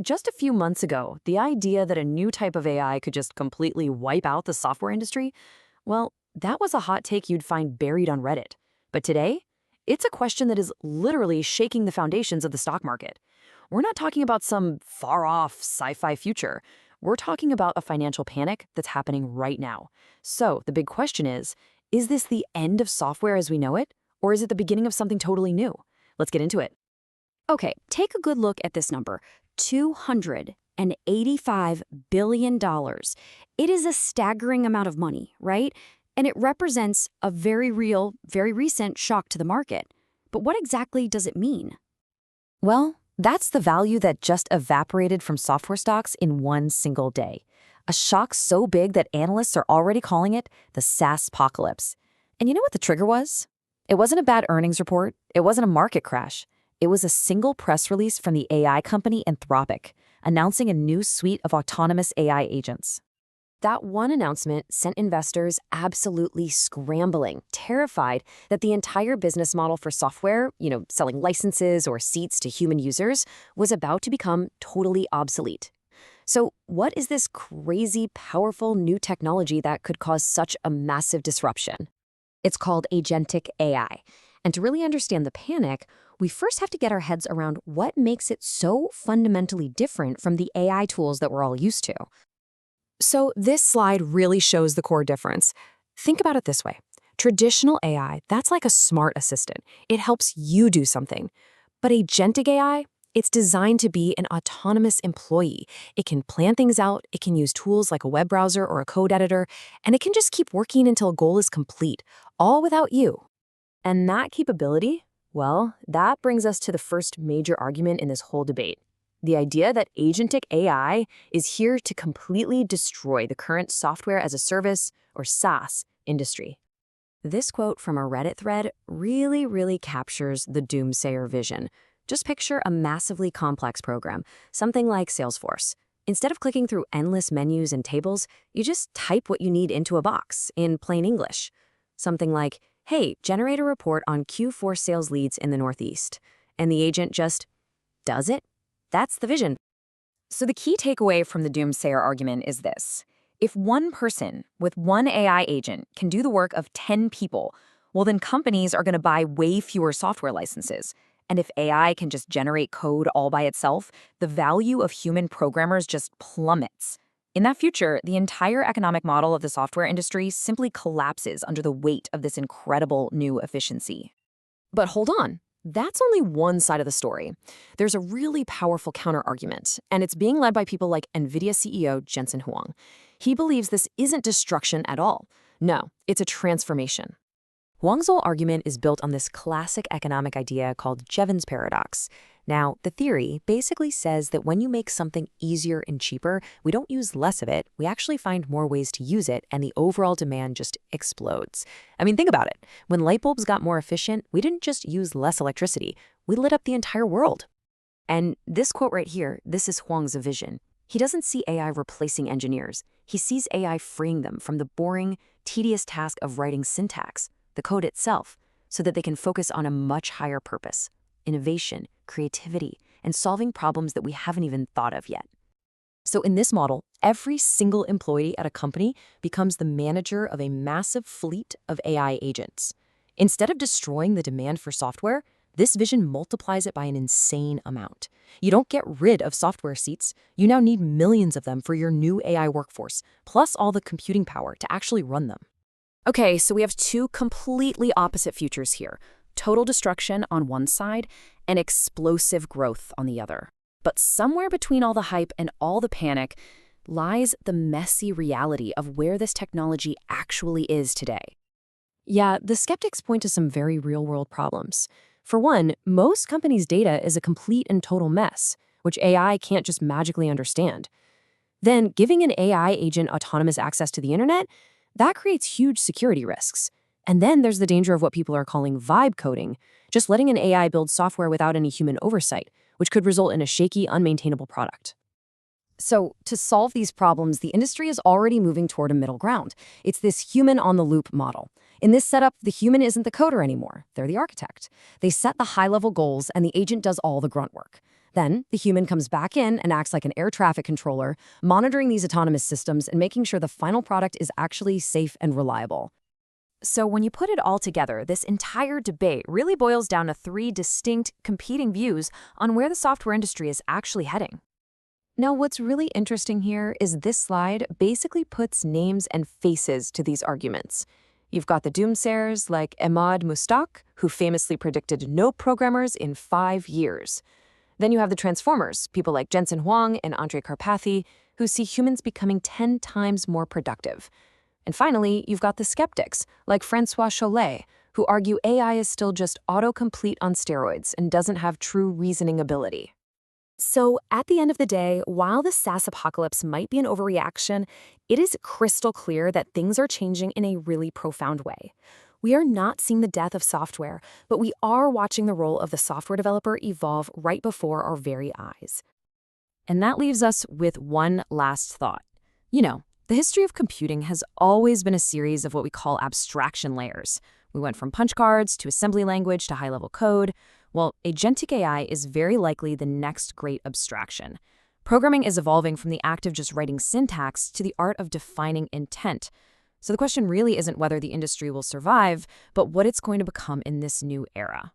Just a few months ago, the idea that a new type of AI could just completely wipe out the software industry, well, that was a hot take you'd find buried on Reddit. But today, it's a question that is literally shaking the foundations of the stock market. We're not talking about some far-off sci-fi future. We're talking about a financial panic that's happening right now. So the big question is this the end of software as we know it? Or is it the beginning of something totally new? Let's get into it. Okay, take a good look at this number, $285 billion. It is a staggering amount of money, right? And it represents a very real, very recent shock to the market. But what exactly does it mean? Well, that's the value that just evaporated from software stocks in one single day. A shock so big that analysts are already calling it the SaaS Apocalypse. And you know what the trigger was? It wasn't a bad earnings report. It wasn't a market crash. It was a single press release from the AI company Anthropic, announcing a new suite of autonomous AI agents. That one announcement sent investors absolutely scrambling, terrified that the entire business model for software, selling licenses or seats to human users, was about to become totally obsolete. So what is this crazy, powerful new technology that could cause such a massive disruption? It's called Agentic AI. And to really understand the panic, we first have to get our heads around what makes it so fundamentally different from the AI tools that we're all used to. So this slide really shows the core difference. Think about it this way. Traditional AI, that's like a smart assistant. It helps you do something. But agentic AI, it's designed to be an autonomous employee. It can plan things out, it can use tools like a web browser or a code editor, and it can just keep working until a goal is complete, all without you. And that capability, well, that brings us to the first major argument in this whole debate. The idea that agentic AI is here to completely destroy the current software as a service, or SaaS, industry. This quote from a Reddit thread really captures the doomsayer vision. Just picture a massively complex program, something like Salesforce. Instead of clicking through endless menus and tables, you just type what you need into a box in plain English. Something like, hey, generate a report on Q4 sales leads in the Northeast. And the agent just does it. That's the vision. So the key takeaway from the doomsayer argument is this. If one person with one AI agent can do the work of 10 people, well, then companies are going to buy way fewer software licenses. And if AI can just generate code all by itself, the value of human programmers just plummets. In that future, the entire economic model of the software industry simply collapses under the weight of this incredible new efficiency. But hold on. That's only one side of the story. There's a really powerful counter-argument, and it's being led by people like NVIDIA CEO Jensen Huang. He believes this isn't destruction at all. No, it's a transformation. Huang's whole argument is built on this classic economic idea called Jevons Paradox. Now, the theory basically says that when you make something easier and cheaper, we don't use less of it, we actually find more ways to use it, and the overall demand just explodes. I mean, think about it. When light bulbs got more efficient, we didn't just use less electricity, we lit up the entire world. And this quote right here, this is Huang's vision. He doesn't see AI replacing engineers. He sees AI freeing them from the boring, tedious task of writing syntax, the code itself, so that they can focus on a much higher purpose: innovation, creativity, and solving problems that we haven't even thought of yet. So in this model, every single employee at a company becomes the manager of a massive fleet of AI agents. Instead of destroying the demand for software, this vision multiplies it by an insane amount. You don't get rid of software seats. You now need millions of them for your new AI workforce, plus all the computing power to actually run them. Okay, so we have two completely opposite futures here. Total destruction on one side and explosive growth on the other. But somewhere between all the hype and all the panic lies the messy reality of where this technology actually is today. Yeah, the skeptics point to some very real-world problems. For one, most companies' data is a complete and total mess, which AI can't just magically understand. Then, giving an AI agent autonomous access to the internet, that creates huge security risks. And then there's the danger of what people are calling vibe coding, just letting an AI build software without any human oversight, which could result in a shaky, unmaintainable product. So to solve these problems, the industry is already moving toward a middle ground. It's this human-on-the-loop model. In this setup, the human isn't the coder anymore. They're the architect. They set the high-level goals, and the agent does all the grunt work. Then, the human comes back in and acts like an air traffic controller, monitoring these autonomous systems and making sure the final product is actually safe and reliable. So when you put it all together, this entire debate really boils down to three distinct, competing views on where the software industry is actually heading. Now, what's really interesting here is this slide basically puts names and faces to these arguments. You've got the doomsayers like Ahmad Mustaq, who famously predicted no programmers in 5 years. Then you have the transformers, people like Jensen Huang and Andrej Karpathy, who see humans becoming 10 times more productive. And finally, you've got the skeptics, like Francois Chollet, who argue AI is still just autocomplete on steroids and doesn't have true reasoning ability. So, at the end of the day, while the SaaS apocalypse might be an overreaction, it is crystal clear that things are changing in a really profound way. We are not seeing the death of software, but we are watching the role of the software developer evolve right before our very eyes. And that leaves us with one last thought. The history of computing has always been a series of what we call abstraction layers. We went from punch cards to assembly language to high-level code. Well, agentic AI is very likely the next great abstraction. Programming is evolving from the act of just writing syntax to the art of defining intent. So the question really isn't whether the industry will survive, but what it's going to become in this new era.